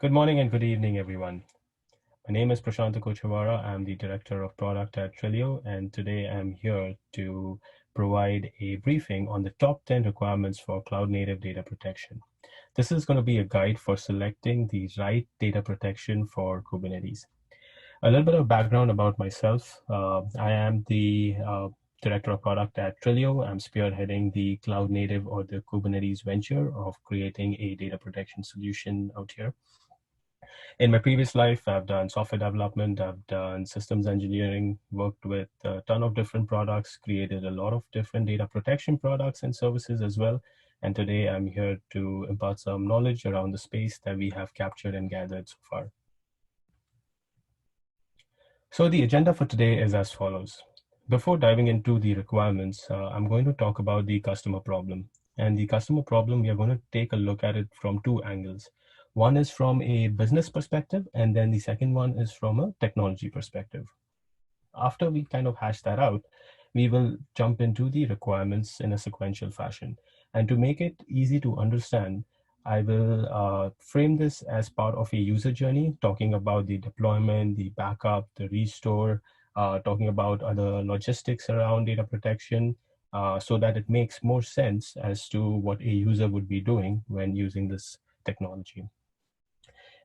Good morning and good evening, everyone. My name is Prashant Kochawara. I'm the Director of Product at Twilio, and today I'm here to provide a briefing on the top 10 requirements for cloud-native data protection. This is going to be a guide for selecting the right data protection for Kubernetes. A little bit of background about myself. I am the Director of Product at Twilio. I'm spearheading the cloud-native or the Kubernetes venture of creating a data protection solution out here. In my previous life, I've done software development, I've done systems engineering, worked with a ton of different products, created a lot of different data protection products and services as well. And today I'm here to impart some knowledge around the space that we have captured and gathered so far. So the agenda for today is as follows. Before diving into the requirements, I'm going to talk about the customer problem. And the customer problem, we are going to take a look at it from two angles. One is from a business perspective, and then the second one is from a technology perspective. After we kind of hash that out, we will jump into the requirements in a sequential fashion. And to make it easy to understand, I will frame this as part of a user journey, talking about the deployment, the backup, the restore, talking about other logistics around data protection, so that it makes more sense as to what a user would be doing when using this technology.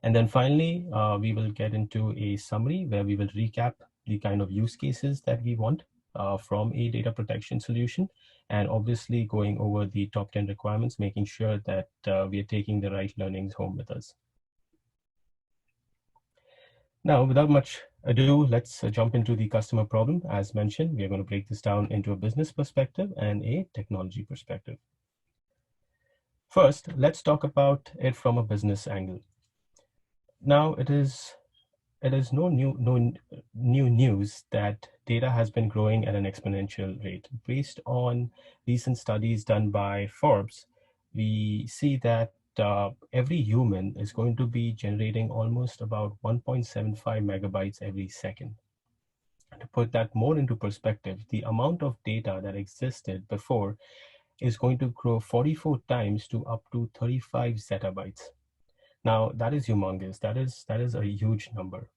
And then finally, we will get into a summary where we will recap the kind of use cases that we want from a data protection solution, and obviously going over the top 10 requirements, making sure that we are taking the right learnings home with us. Now, without much ado, let's jump into the customer problem. As mentioned, we are going to break this down into a business perspective and a technology perspective. First, let's talk about it from a business angle. Now, it is no new news that data has been growing at an exponential rate. Based on recent studies done by Forbes, we see that every human is going to be generating almost about 1.75 megabytes every second. To put that more into perspective, the amount of data that existed before is going to grow 44 times to up to 35 zettabytes. Now, that is humongous. That is a huge number.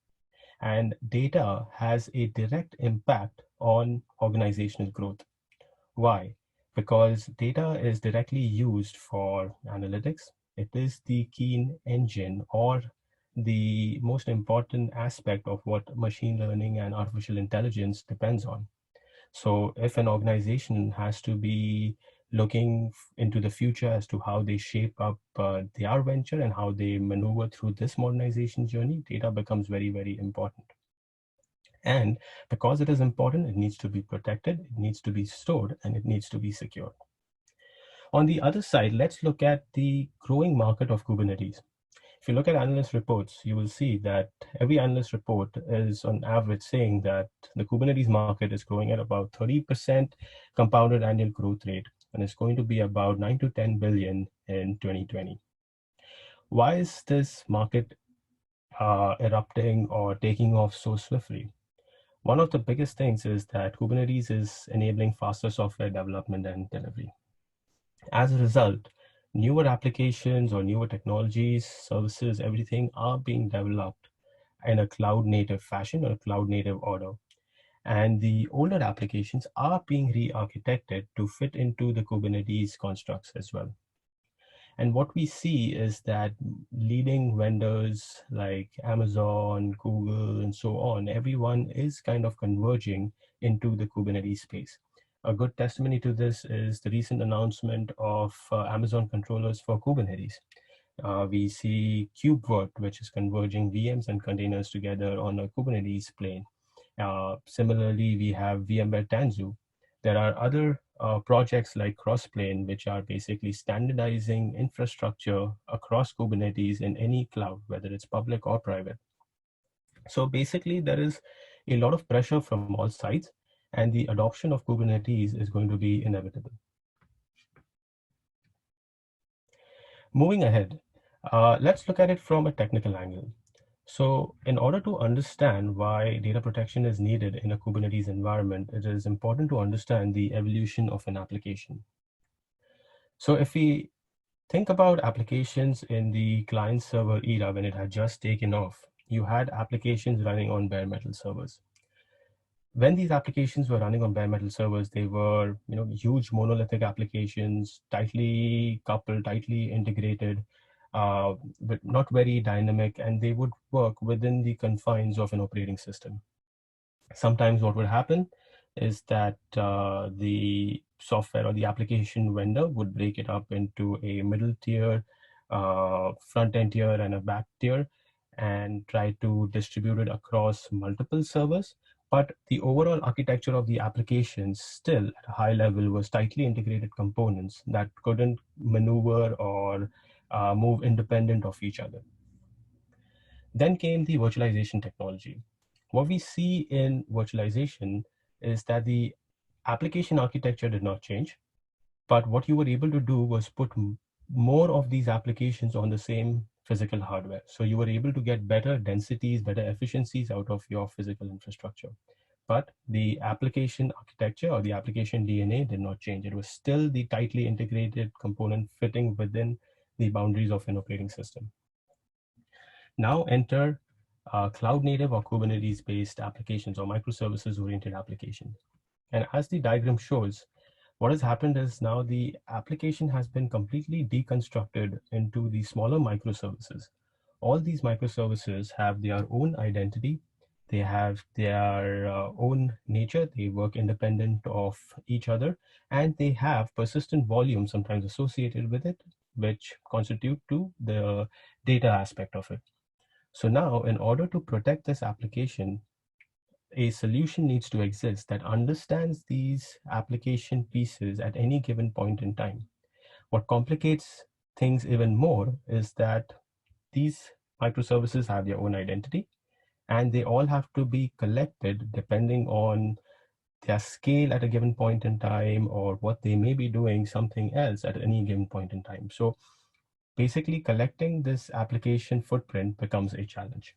And data has a direct impact on organizational growth. Why? Because data is directly used for analytics. It is the key engine or the most important aspect of what machine learning and artificial intelligence depends on. So if an organization has to be looking into the future as to how they shape up their venture and how they maneuver through this modernization journey, data becomes very, very important. And because it is important, it needs to be protected, it needs to be stored, and it needs to be secure. On the other side, let's look at the growing market of Kubernetes. If you look at analyst reports, you will see that every analyst report is on average saying that the Kubernetes market is growing at about 30% compounded annual growth rate, and it's going to be about 9 to 10 billion in 2020. Why is this market erupting or taking off so swiftly? One of the biggest things is that Kubernetes is enabling faster software development and delivery. As a result, newer applications or newer technologies, services, everything are being developed in a cloud native fashion or a cloud native order. And the older applications are being re-architected to fit into the Kubernetes constructs as well. And what we see is that leading vendors like Amazon, Google, and so on, everyone is kind of converging into the Kubernetes space. A good testimony to this is the recent announcement of Amazon controllers for Kubernetes. We see KubeVirt, which is converging VMs and containers together on a Kubernetes plane. Similarly, we have VMware Tanzu. There are other projects like Crossplane, which are basically standardizing infrastructure across Kubernetes in any cloud, whether it's public or private. So basically, there is a lot of pressure from all sides, and the adoption of Kubernetes is going to be inevitable. Moving ahead, let's look at it from a technical angle. So in order to understand why data protection is needed in a Kubernetes environment, it is important to understand the evolution of an application. So if we Think about applications in the client server era when it had just taken off. You had applications running on bare metal servers. When these applications were running on bare metal servers, they were, huge monolithic applications, tightly coupled, tightly integrated, but not very dynamic, and they would work within the confines of an operating system. Sometimes what would happen is that the software or the application vendor would break it up into a middle tier, front end tier, and a back tier, and try to distribute it across multiple servers. But the overall architecture of the applications still at a high level was tightly integrated components that couldn't maneuver or move independent of each other. Then came the virtualization technology. What we see in virtualization is that the application architecture did not change, but what you were able to do was put more of these applications on the same physical hardware. So you were able to get better densities, better efficiencies out of your physical infrastructure. But the application architecture or the application DNA did not change. It was still the tightly integrated component fitting within the boundaries of an operating system. Now enter cloud native or Kubernetes based applications or microservices oriented applications. And as the diagram shows, what has happened is now the application has been completely deconstructed into the smaller microservices. All these microservices have their own identity. They have their own nature. They work independent of each other, and they have persistent volume sometimes associated with it, which constitute to the data aspect of it. So now, in order to protect this application, a solution needs to exist that understands these application pieces at any given point in time. What complicates things even more is that these microservices have their own identity, and they all have to be collected depending on their scale at a given point in time, or what they may be doing something else at any given point in time. So basically, collecting this application footprint becomes a challenge.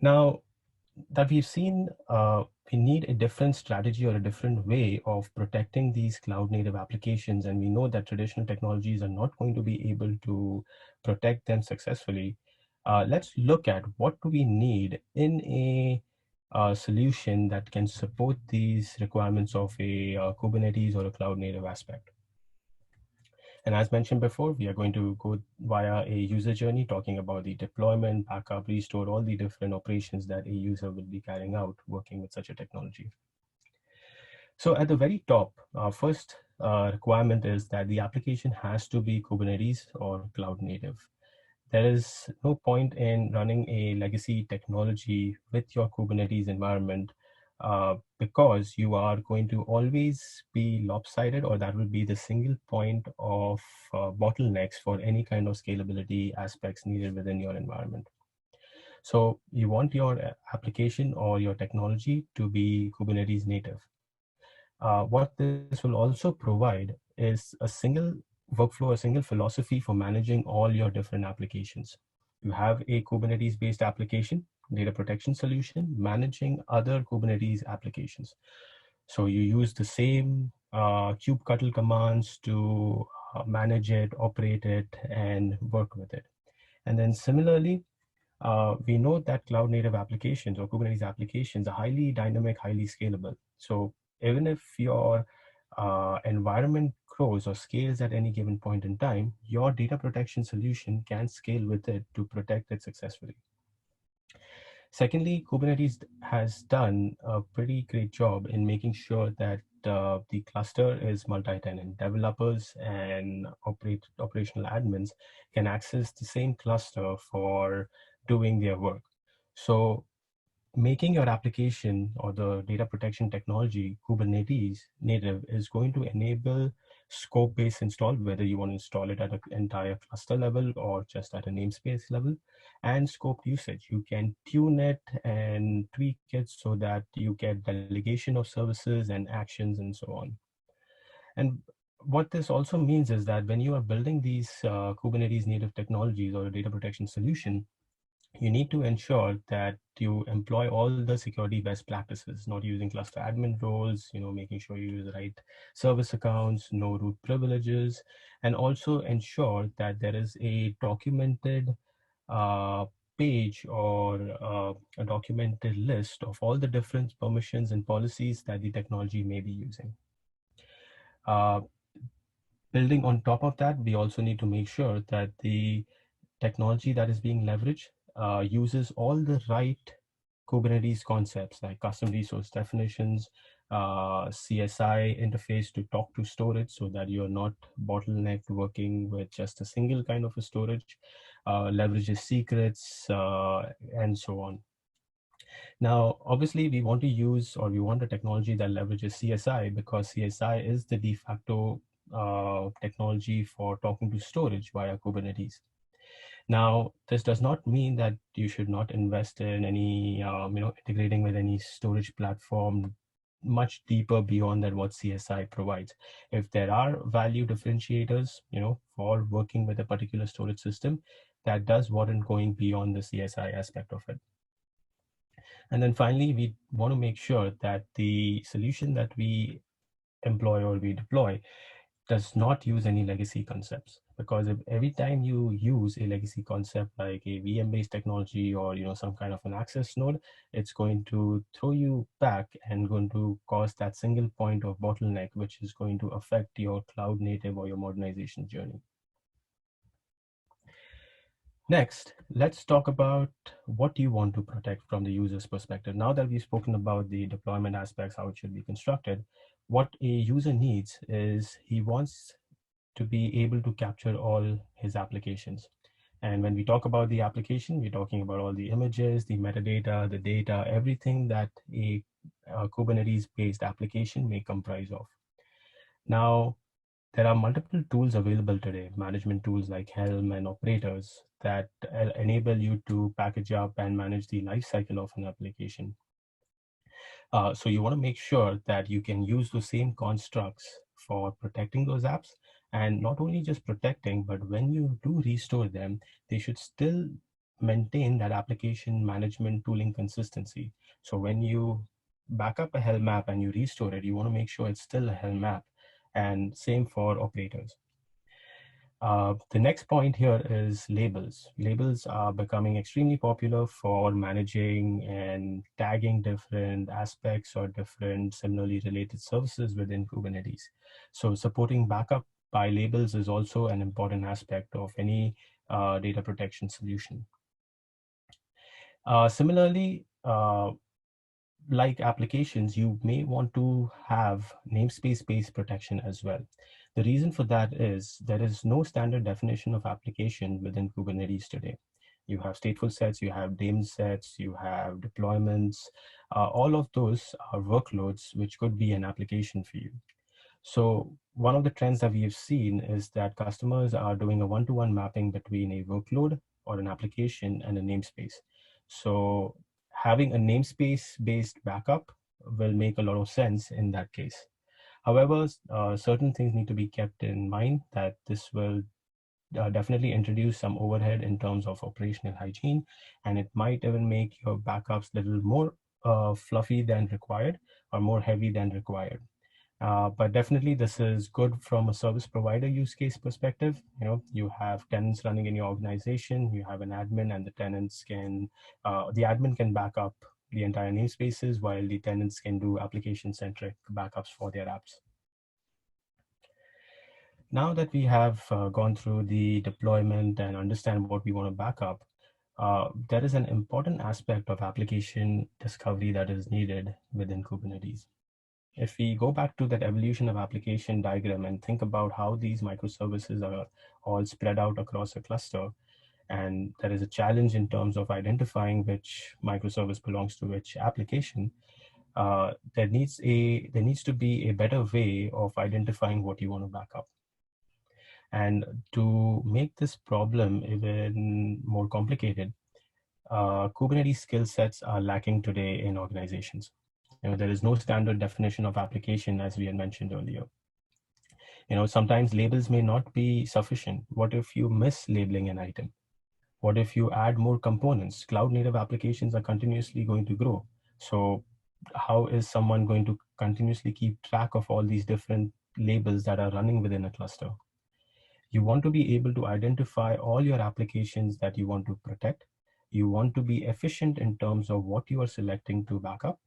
Now that we've seen, we need a different strategy or a different way of protecting these cloud native applications. And we know that traditional technologies are not going to be able to protect them successfully. Let's look at what do we need in a solution that can support these requirements of a Kubernetes or a cloud native aspect. And as mentioned before, we are going to go via a user journey talking about the deployment, backup, restore, all the different operations that a user will be carrying out working with such a technology. So at the very top, our first requirement is that the application has to be Kubernetes or cloud native. There is no point in running a legacy technology with your Kubernetes environment because you are going to always be lopsided, or that will be the single point of bottlenecks for any kind of scalability aspects needed within your environment. So you want your application or your technology to be Kubernetes native. What this will also provide is a single workflow, a single philosophy for managing all your different applications. You have a Kubernetes-based application, data protection solution, managing other Kubernetes applications. So you use the same kubectl commands to manage it, operate it, and work with it. And then similarly, we know that cloud native applications or Kubernetes applications are highly dynamic, highly scalable. So even if your environment grows or scales at any given point in time, your data protection solution can scale with it to protect it successfully. Secondly, Kubernetes has done a pretty great job in making sure that the cluster is multi-tenant. Developers and operational admins can access the same cluster for doing their work. So making your application or the data protection technology Kubernetes native is going to enable scope-based install, whether you want to install it at an entire cluster level or just at a namespace level, and scoped usage. You can tune it and tweak it so that you get delegation of services and actions and so on. And what this also means is that when you are building these Kubernetes native technologies or a data protection solution, you need to ensure that you employ all the security best practices, not using cluster admin roles, making sure you use the right service accounts, no root privileges, and also ensure that there is a documented uh, page or a documented list of all the different permissions and policies that the technology may be using. Uh, Building on top of that, we also need to make sure that the technology that is being leveraged uses all the right Kubernetes concepts like custom resource definitions, CSI interface to talk to storage so that you're not bottlenecked working with just a single kind of a storage, leverages secrets, and so on. Now, obviously, we want to use or we want a technology that leverages CSI because CSI is the de facto technology for talking to storage via Kubernetes. Now, this does not mean that you should not invest in any, integrating with any storage platform much deeper beyond that what CSI provides. If there are value differentiators, for working with a particular storage system, that does warrant going beyond the CSI aspect of it. And then finally, we want to make sure that the solution that we employ or we deploy does not use any legacy concepts, because if every time you use a legacy concept like a VM-based technology or some kind of an access node, it's going to throw you back and going to cause that single point of bottleneck, which is going to affect your cloud native or your modernization journey. Next, let's talk about what you want to protect from the user's perspective. Now that we've spoken about the deployment aspects, how it should be constructed, what a user needs is he wants to be able to capture all his applications. And when we talk about the application, we're talking about all the images, the metadata, the data, everything that a Kubernetes-based application may comprise of. Now, there are multiple tools available today, management tools like Helm and operators that enable you to package up and manage the life cycle of an application. So you want to make sure that you can use the same constructs for protecting those apps, and not only just protecting, but when you do restore them, they should still maintain that application management tooling consistency. So when you back up a Helm app and you restore it, you want to make sure it's still a Helm app, and same for operators. The next point here is labels. Labels are becoming extremely popular for managing and tagging different aspects or different similarly related services within Kubernetes. So supporting backup by labels is also an important aspect of any data protection solution. Similarly, like applications, you may want to have namespace-based protection as well. The reason for that is there is no standard definition of application within Kubernetes today. You have stateful sets, you have daemon sets, you have deployments. All of those are workloads which could be an application for you. So one of the trends that we have seen is that customers are doing a one-to-one mapping between a workload or an application and a namespace. So having a namespace-based backup will make a lot of sense in that case. However, certain things need to be kept in mind that this will definitely introduce some overhead in terms of operational hygiene, and it might even make your backups a little more fluffy than required or more heavy than required. But definitely this is good from a service provider use case perspective. You have tenants running in your organization, you have an admin, and the tenants can, the admin can back up the entire namespaces while the tenants can do application-centric backups for their apps. Now that we have gone through the deployment and understand what we want to back up, there is an important aspect of application discovery that is needed within Kubernetes. If we go back to that evolution of application diagram and think about how these microservices are all spread out across a cluster, and there is a challenge in terms of identifying which microservice belongs to which application, there needs to be a better way of identifying what you want to back up. And to make this problem even more complicated, Kubernetes skill sets are lacking today in organizations. There is no standard definition of application, as we had mentioned earlier. Sometimes labels may not be sufficient. What if you miss labeling an item? What if you add more components? Cloud native applications are continuously going to grow. So how is someone going to continuously keep track of all these different labels that are running within a cluster? You want to be able to identify all your applications that you want to protect. You want to be efficient in terms of what you are selecting to backup,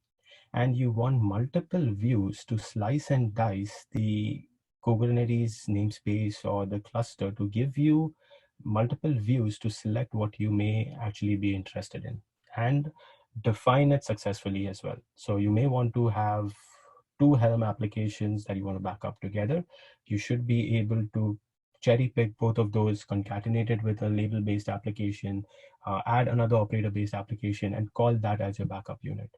and you want multiple views to slice and dice the Kubernetes namespace or the cluster to give you multiple views to select what you may actually be interested in and define it successfully as well. So you may want to have two Helm applications that you want to back up together. You should be able to cherry pick both of those, concatenate it with a label based application, add another operator based application, and call that as your backup unit.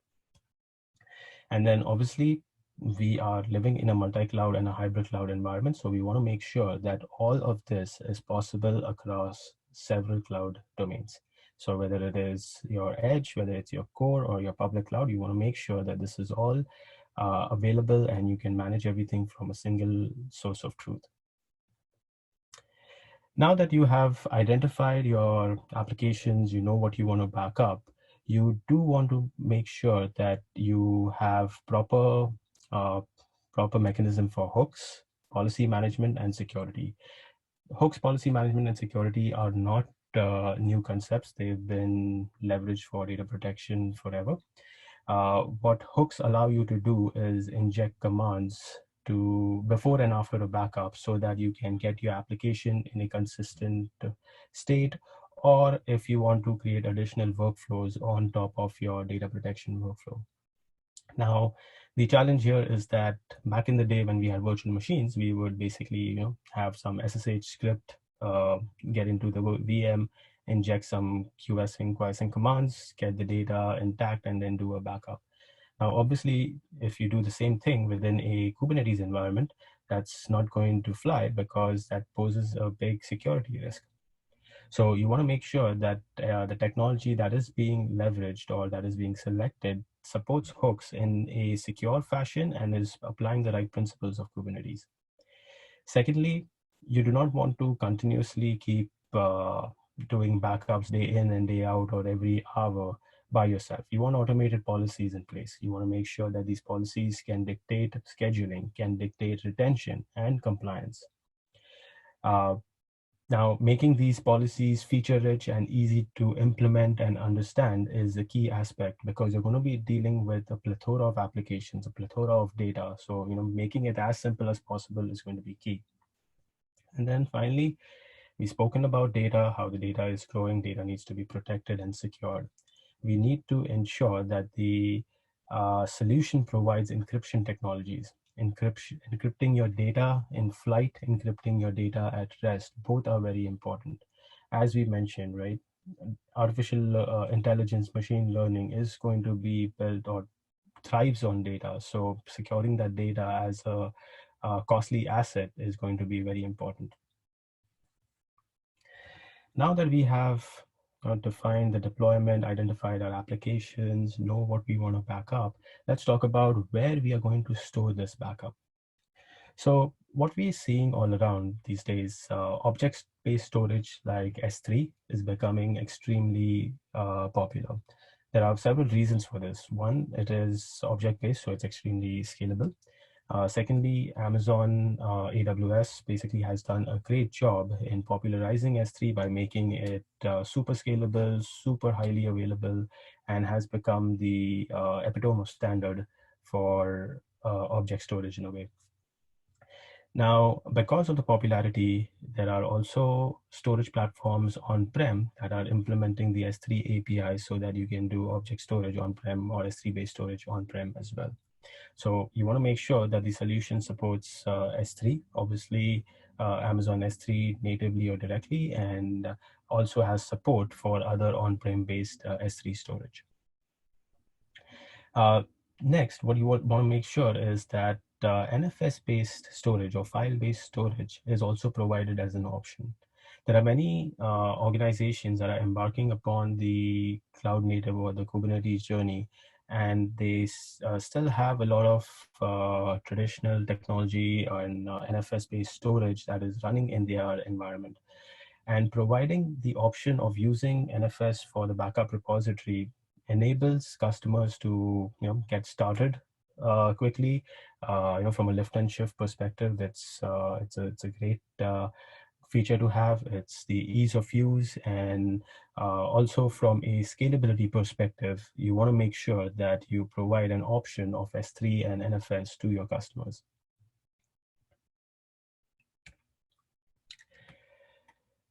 And then obviously we are living in a multi-cloud and a hybrid cloud environment. So we want to make sure that all of this is possible across several cloud domains. So whether it is your edge, whether it's your core or your public cloud, you want to make sure that this is all available and you can manage everything from a single source of truth. Now that you have identified your applications, you know what you want to back up, you do want to make sure that you have uh, proper mechanism for hooks, policy management, and security. Hooks, policy management, and security are not new concepts. They've been leveraged for data protection forever. What hooks allow you to do is inject commands to before and after a backup so that you can get your application in a consistent state, or if you want to create additional workflows on top of your data protection workflow. Now, the challenge here is that back in the day when we had virtual machines, we would basically, have some SSH script, get into the VM, inject some QSync, QSync commands, get the data intact, and then do a backup. Now, obviously, if you do the same thing within a Kubernetes environment, that's not going to fly because that poses a big security risk. So you want to make sure that the technology that is being leveraged or that is being selected supports hooks in a secure fashion and is applying the right principles of Kubernetes. Secondly, you do not want to continuously keep doing backups day in and day out or every hour by yourself. You want automated policies in place. You want to make sure that these policies can dictate scheduling, can dictate retention and compliance. Now, making these policies feature-rich and easy to implement and understand is a key aspect because you're going to be dealing with a plethora of applications, a plethora of data. So, making it as simple as possible is going to be key. And then finally, we've spoken about data, how the data is growing, data needs to be protected and secured. We need to ensure that the solution provides encryption technologies. Encrypting your data in flight, encrypting your data at rest, both are very important. As we mentioned, right, artificial intelligence, machine learning is going to be built or thrives on data. So securing that data as a costly asset is going to be very important. Now that we have defined the deployment, identified our applications, know what we want to back up, let's talk about where we are going to store this backup. So what we're seeing all around these days, object-based storage like S3 is becoming extremely popular. There are several reasons for this. One, it is object-based, so it's extremely scalable. Secondly, Amazon AWS basically has done a great job in popularizing S3 by making it super scalable, super highly available, and has become the epitome of standard for object storage in a way. Now, because of the popularity, there are also storage platforms on-prem that are implementing the S3 API so that you can do object storage on-prem or S3-based storage on-prem as well. So you want to make sure that the solution supports S3, obviously Amazon S3 natively or directly, and also has support for other on-prem based S3 storage. Next, what you want to make sure is that NFS-based storage or file-based storage is also provided as an option. There are many organizations that are embarking upon the cloud native or the Kubernetes journey, and they still have a lot of traditional technology and NFS-based storage that is running in their environment. And providing the option of using NFS for the backup repository enables customers to get started quickly. From a lift and shift perspective, it's a great feature to have. It's the ease of use, and also from a scalability perspective, you want to make sure that you provide an option of S3 and NFS to your customers.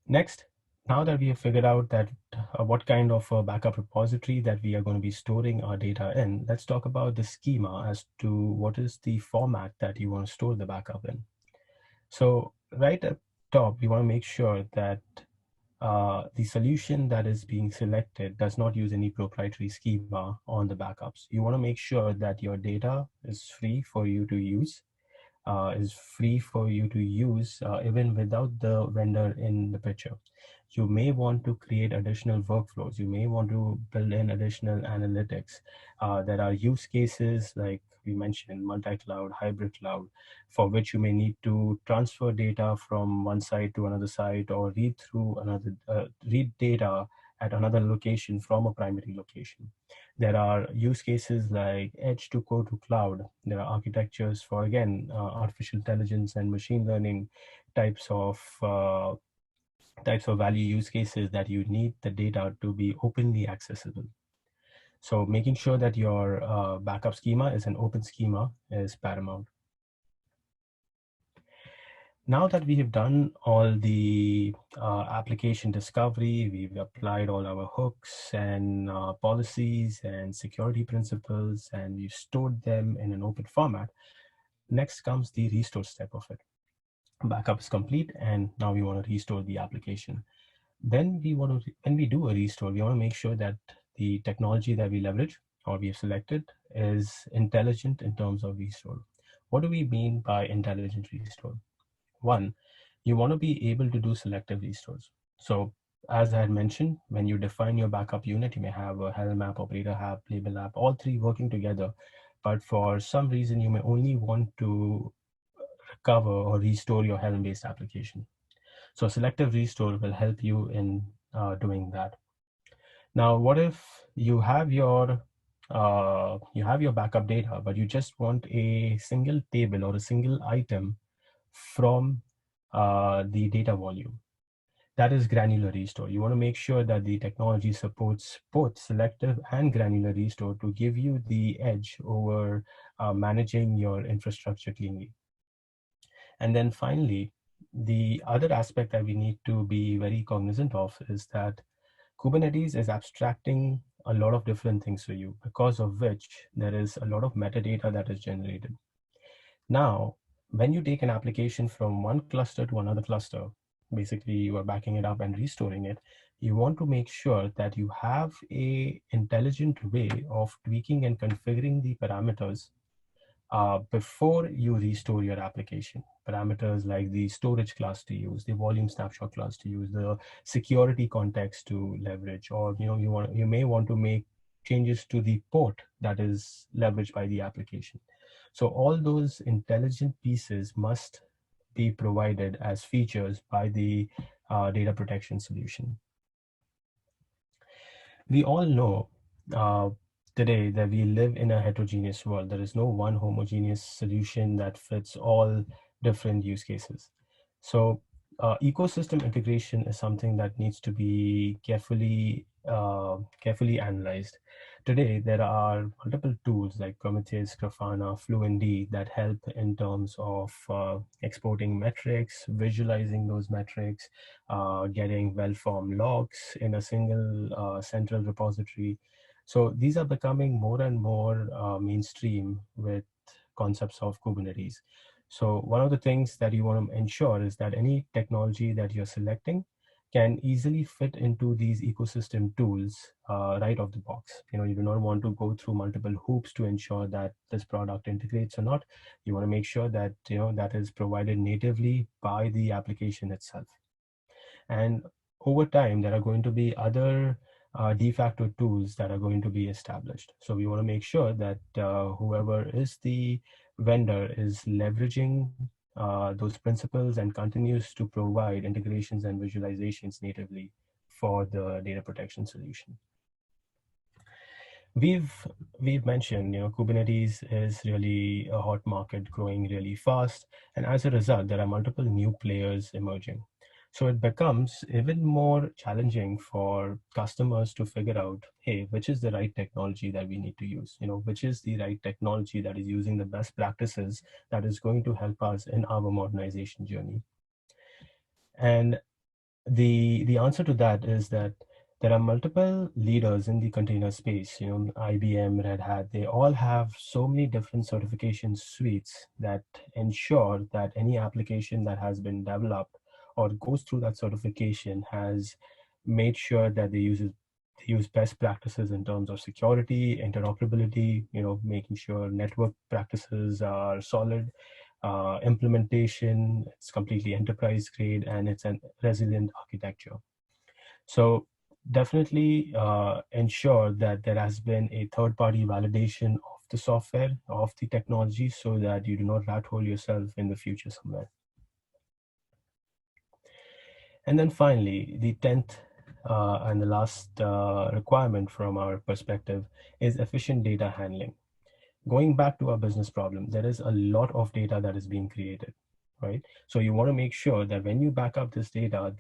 Next, now that we have figured out that what kind of a backup repository that we are going to be storing our data in, let's talk about the schema as to what is the format that you want to store the backup in. So right at top, we want to make sure that the solution that is being selected does not use any proprietary schema on the backups. You want to make sure that your data is free for you to use, even without the vendor in the picture. You may want to create additional workflows. You may want to build in additional analytics. There are use cases like we mentioned, multi-cloud, hybrid cloud, for which you may need to transfer data from one site to another site, or read data at another location from a primary location. There are use cases like edge to core to cloud. There are architectures for, again, artificial intelligence and machine learning types of value use cases that you need the data to be openly accessible. So making sure that your backup schema is an open schema is paramount. Now that we have done all the application discovery, we've applied all our hooks and policies and security principles, and we've stored them in an open format, next comes the restore step of it. Backup is complete, and now we want to restore the application. Then when we do a restore, we want to make sure that the technology that we leverage or we have selected is intelligent in terms of restore. What do we mean by intelligent restore? One, you want to be able to do selective restores. So as I had mentioned, when you define your backup unit, you may have a Helm app, operator app, label app, all three working together. But for some reason, you may only want to recover or restore your Helm-based application. So selective restore will help you in doing that. Now, what if you have your backup data, but you just want a single table or a single item from the data volume? That is granular restore. You want to make sure that the technology supports both selective and granular restore to give you the edge over managing your infrastructure cleanly. And then finally, the other aspect that we need to be very cognizant of is that Kubernetes is abstracting a lot of different things for you, because of which there is a lot of metadata that is generated. Now, when you take an application from one cluster to another cluster, basically you are backing it up and restoring it, you want to make sure that you have a intelligent way of tweaking and configuring the parameters before you restore your application. Parameters like the storage class to use, the volume snapshot class to use, the security context to leverage, or you may want to make changes to the port that is leveraged by the application. So all those intelligent pieces must be provided as features by the data protection solution. We all know today that we live in a heterogeneous world. There is no one homogeneous solution that fits all different use cases. So ecosystem integration is something that needs to be carefully analyzed. Today, there are multiple tools like Prometheus, Grafana, Fluentd that help in terms of exporting metrics, visualizing those metrics, getting well-formed logs in a single central repository. So these are becoming more and more mainstream with concepts of Kubernetes. So one of the things that you want to ensure is that any technology that you're selecting can easily fit into these ecosystem tools right off the box. You do not want to go through multiple hoops to ensure that this product integrates or not. You want to make sure that that is provided natively by the application itself. And over time, there are going to be other de facto tools that are going to be established. So we want to make sure that whoever is the vendor is leveraging those principles and continues to provide integrations and visualizations natively for the data protection solution. We've mentioned, Kubernetes is really a hot market, growing really fast, and as a result, there are multiple new players emerging. So it becomes even more challenging for customers to figure out, hey, which is the right technology that we need to use? Which is the right technology that is using the best practices that is going to help us in our modernization journey. And the answer to that is that there are multiple leaders in the container space, IBM, Red Hat, they all have so many different certification suites that ensure that any application that has been developed or goes through that certification has made sure that they use best practices in terms of security, interoperability, making sure network practices are solid, implementation, it's completely enterprise grade, and it's a resilient architecture. So definitely ensure that there has been a third-party validation of the software, of the technology, so that you do not rat hole yourself in the future somewhere. And then finally, the 10th and the last requirement from our perspective is efficient data handling. Going back to our business problem, there is a lot of data that is being created, right? So you want to make sure that when you back up this data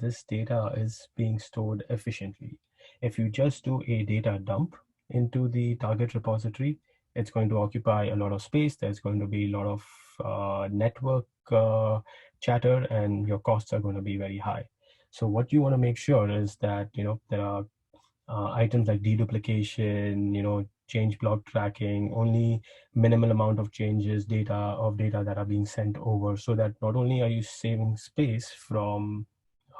is being stored efficiently. If you just do a data dump into the target repository, it's going to occupy a lot of space. There's going to be a lot of network chatter, and your costs are going to be very high. So what you want to make sure is that, there are items like deduplication, change block tracking, only minimal amount of changes, data that are being sent over, so that not only are you saving space from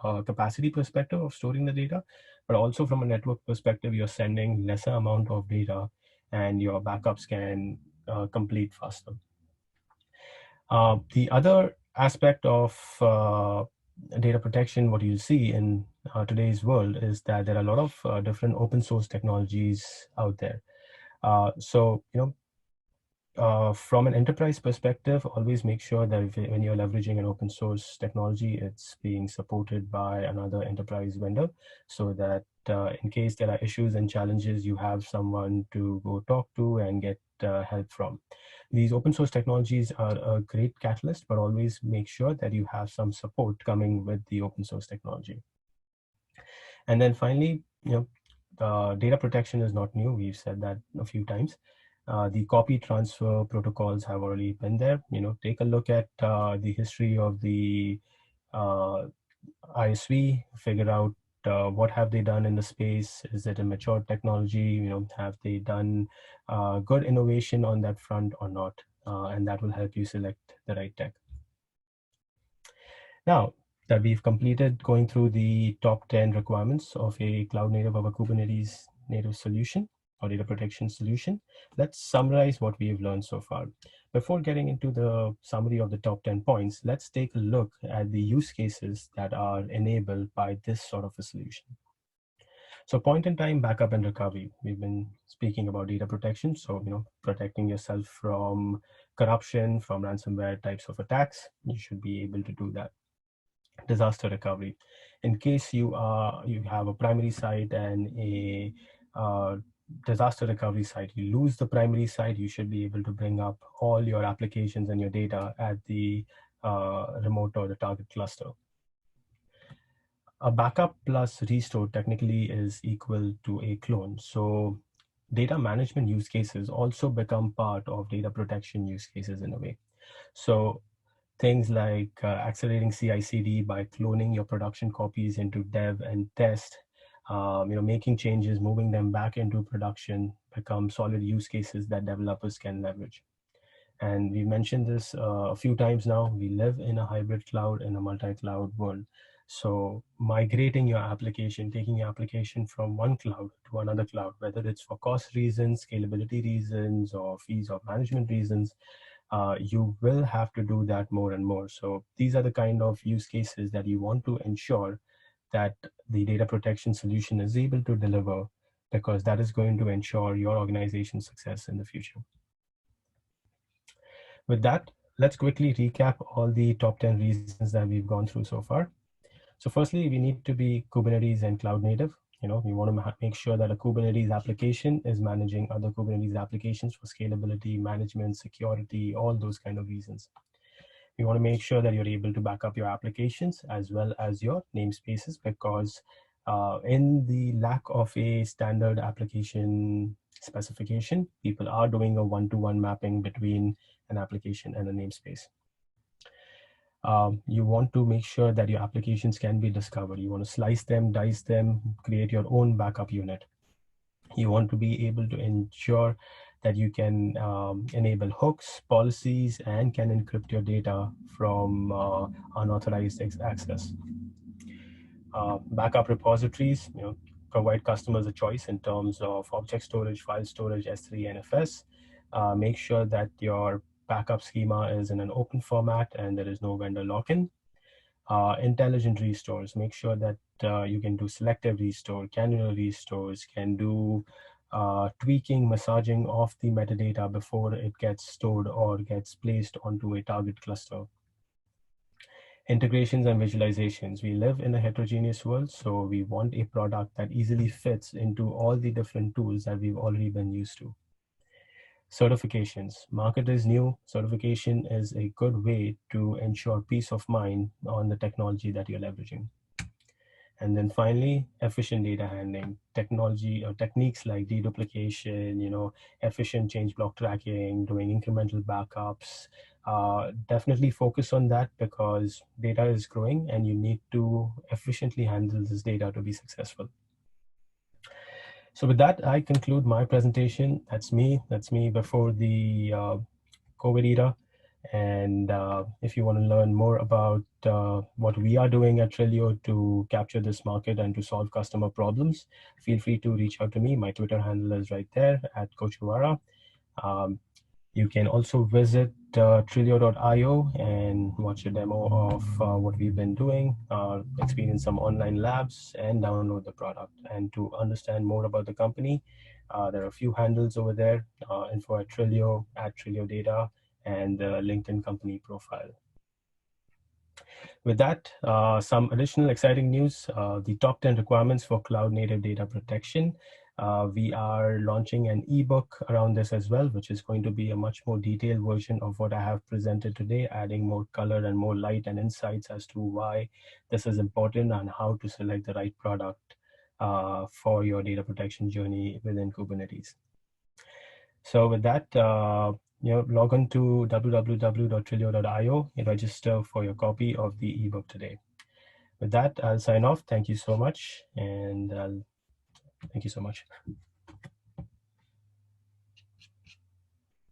a capacity perspective of storing the data, but also from a network perspective, you're sending lesser amount of data and your backups can complete faster. The other aspect of data protection, what you see in today's world, is that there are a lot of different open source technologies out there. So, from an enterprise perspective, always make sure that when you're leveraging an open source technology, it's being supported by another enterprise vendor, so that in case there are issues and challenges, you have someone to go talk to and get help from. These open source technologies are a great catalyst, but always make sure that you have some support coming with the open source technology. And then finally, data protection is not new. We've said that a few times. The copy transfer protocols have already been there. Take a look at the history of the ISV, figure out what have they done in the space. Is it a mature technology? Have they done good innovation on that front or not? And that will help you select the right tech. Now that we've completed going through the top 10 requirements of a cloud native or a Kubernetes native solution or data protection solution, let's summarize what we've learned so far. Before getting into the summary of the top 10 points, let's take a look at the use cases that are enabled by this sort of a solution. So point-in-time backup and recovery. We've been speaking about data protection. So, protecting yourself from corruption, from ransomware types of attacks, you should be able to do that. Disaster recovery. In case you have a primary site and a disaster recovery site, you lose the primary site, you should be able to bring up all your applications and your data at the remote or the target cluster. A backup plus restore technically is equal to a clone. So data management use cases also become part of data protection use cases in a way. So things like accelerating CI/CD by cloning your production copies into dev and test, making changes, moving them back into production, become solid use cases that developers can leverage. And we mentioned this a few times now. We live in a hybrid cloud, in a multi-cloud world. So migrating your application, taking your application from one cloud to another cloud, whether it's for cost reasons, scalability reasons, or fees of management reasons, you will have to do that more and more. So these are the kind of use cases that you want to ensure that the data protection solution is able to deliver, because that is going to ensure your organization's success in the future. With that, let's quickly recap all the top 10 reasons that we've gone through so far. So firstly, we need to be Kubernetes and cloud native. We want to make sure that a Kubernetes application is managing other Kubernetes applications for scalability, management, security, all those kind of reasons. You want to make sure that you're able to back up your applications as well as your namespaces, because in the lack of a standard application specification, people are doing a one-to-one mapping between an application and a namespace. You want to make sure that your applications can be discovered. You want to slice them, dice them, create your own backup unit. You want to be able to ensure that you can enable hooks, policies, and can encrypt your data from unauthorized access. Backup repositories, provide customers a choice in terms of object storage, file storage, S3, NFS. Make sure that your backup schema is in an open format and there is no vendor lock-in. Intelligent restores, make sure that you can do selective restore, canonical restores, can do tweaking, massaging of the metadata before it gets stored or gets placed onto a target cluster. Integrations and visualizations. We live in a heterogeneous world, so we want a product that easily fits into all the different tools that we've already been used to. Certifications. Market is new. Certification is a good way to ensure peace of mind on the technology that you're leveraging. And then finally, efficient data handling. Technology or techniques like deduplication, efficient change block tracking, doing incremental backups. Definitely focus on that, because data is growing and you need to efficiently handle this data to be successful. So with that, I conclude my presentation. That's me before the COVID era. And if you want to learn more about what we are doing at Trilio to capture this market and to solve customer problems, feel free to reach out to me. My Twitter handle is right there at Kochuvara. You can also visit Trilio.io and watch a demo of what we've been doing, experience some online labs, and download the product. And to understand more about the company, there are a few handles over there, info at Trilio, at Trilio Data, and the LinkedIn company profile. With that, some additional exciting news, the top 10 requirements for cloud native data protection. We are launching an ebook around this as well, which is going to be a much more detailed version of what I have presented today, adding more color and more light and insights as to why this is important and how to select the right product for your data protection journey within Kubernetes. So with that, log on to www.trilio.io and register for your copy of the ebook today. With that, I'll sign off. Thank you so much. And thank you so much.